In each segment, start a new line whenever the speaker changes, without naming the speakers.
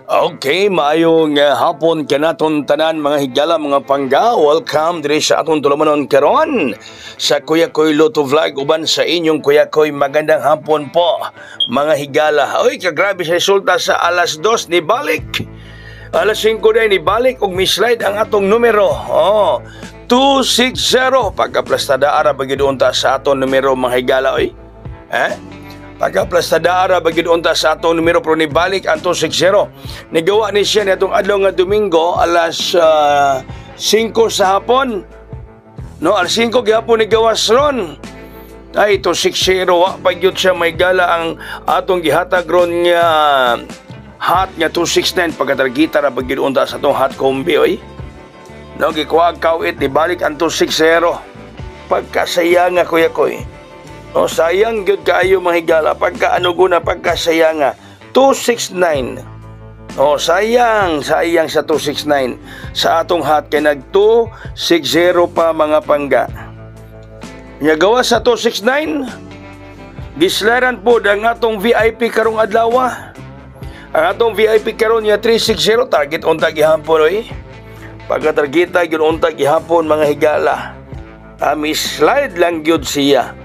Okay, maayong hapon kanaton tanan mga higala mga pangga. Welcome diri sa atong tulumanon karon sa Kuya Koy Lotto Vlog uban sa inyong Kuya Koy. Magandang hapon po mga higala. Oy, kagrabe sa resulta sa alas 2 ni balik. Alas 5 day ni balik og mislide ang atong numero. 260 pagkaplastada ara bagid unta sa atong numero mga higala oy. Pagkaplastada ara bagid unta sa atong numero pro ni balik ang 260. Nigawa ni siya nitong adlaw nga Domingo alas 5 sa hapon. No, alas 5 gihapon ni gawas ron. Ay 260 wa pa gyud siya may gala ang atong gihatag ron nga hot nga 269 pagkatargita ra bagid unta sa atong hot combi oy. No, gikuha kawit ni balik ang 260. Pagkasayang nga Kuya Koy. O sayang gyud kaayo mga higala pagkaano guna pagkasayanga 269. O sayang sa 269 sa atong hot kay nag 260 pa mga pangga. Nya gawa sa 269 gislaran po ang atong VIP karong adlaw. Ang atong VIP karon nya 360 target unta gihapon oy. Pagka-targeta gyud unta gihapon mga higala. Slide lang gyud siya.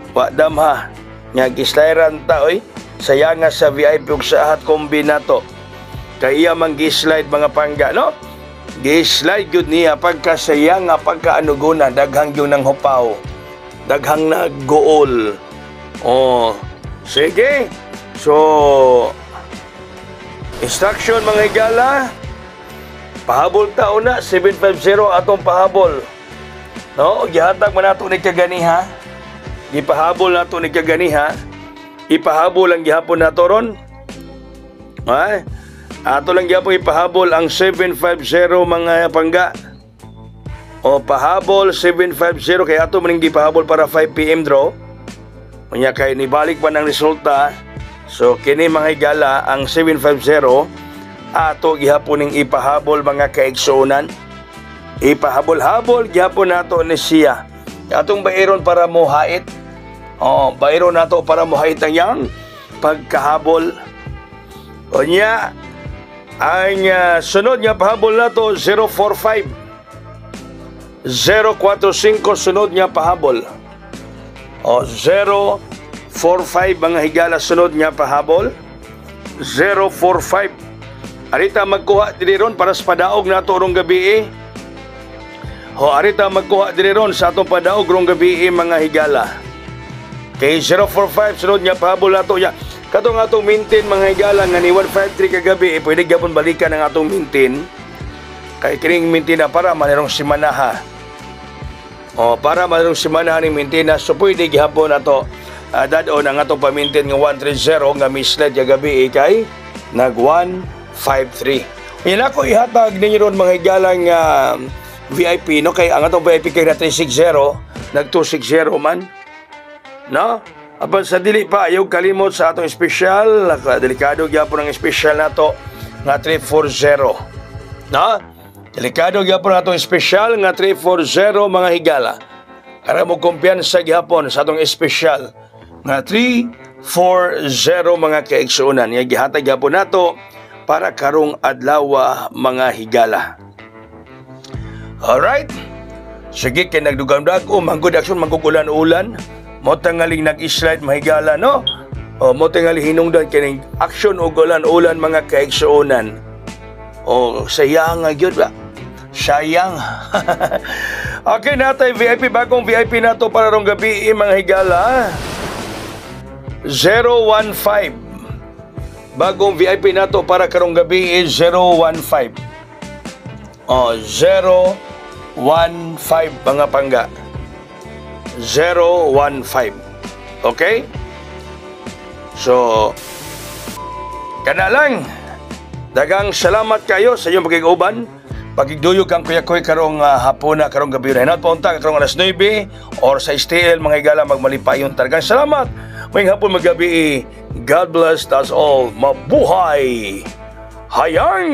Wadam ha, nga gislairan ta oy, sayanga sa VIP ug sa hot kombinato. Kaya man gislide mga pangga, no? Gislide gyud niya pagkasayanga pagkaanuguna daghang gyud nang hupaw. Daghang naggool. Sige. So instruction mga higala, pahabol ta una 750 atong pahabol. No, gihatag man nato ni kaganiha. Ipahabol nato ni kaganiha. Ipahabol ang gihapon nato ron. Ato lang gihapon ipahabol ang 750 mga pangga. O pahabol 750 kay ato maning gipahabol para 5 PM draw. Unya kay nibalik pa ng resulta. So kini mga higala ang 750 ato gihapon ning ipahabol mga kaigsuonan. Ipahabol-habol gihapon nato ni siya. Atong bairon para mohait. Bayro nato para mohait ang yang pagkahabol. Unya ang sunod nga pahabol nato 045 045 sunod nga pahabol. 045 mga higala sunod nga pahabol 045. Arita magkuha diri ron para sa padaog nato rong gabi. Arita magkuha diri ron sa atong padaog rong gabi mga higala. Kay 045 sunod nga pahabol nato ya. Katong atong maintain mga higala nga ni 153 kagabi pwede gyapon balikan ang atong maintain. Kay kining maintain na para manirong simanaha. Para manirong simanaha ni maintain na so pwede gihapon nato dadon ang atong pa-maintain nga 130 nga misled kagabi kay nag 153. Yan ako ihatag ninyo ron mga higala nga VIP, no? Kay ang atong VIP kay na 360 nag 260 man, no? Apan sa dili pa ayaw kalimot sa atong special, delikado gyapon ang special nato nga 340, no? Delikado gyapon atong special nga 340 mga higala. Para mo kumpiyansa gyapon sa atong special nga 340 mga kaigsuonan. Nga gihatag gyapon nato para karong adlaw mga higala. Alright. Sige kay nagdugang-dag manggod action manggugulan-ulan. Mo tangaling nag-slide mahigala, no? Mo tangaling hinungdan kining action og ulan-ulan mga kaigsuonan. Sayang nga gyud ba? Sayang. Okay natay VIP bagong VIP nato para rong gabi mga higala. 015. Bagong VIP nato para karong gabi 015. 015 mga pangga. 015. Okay? So kana lang. Dagang salamat kayo sa inyong pagigauban. Pagigduyog kang Kuya Koy karong hapon na karong gabi na. Hinat pa unta karong alas 9 or sa STL mga higala magmalipayon. Talagang salamat. Ngayong hapon magabi. God bless us all. Mabuhay! Hayang!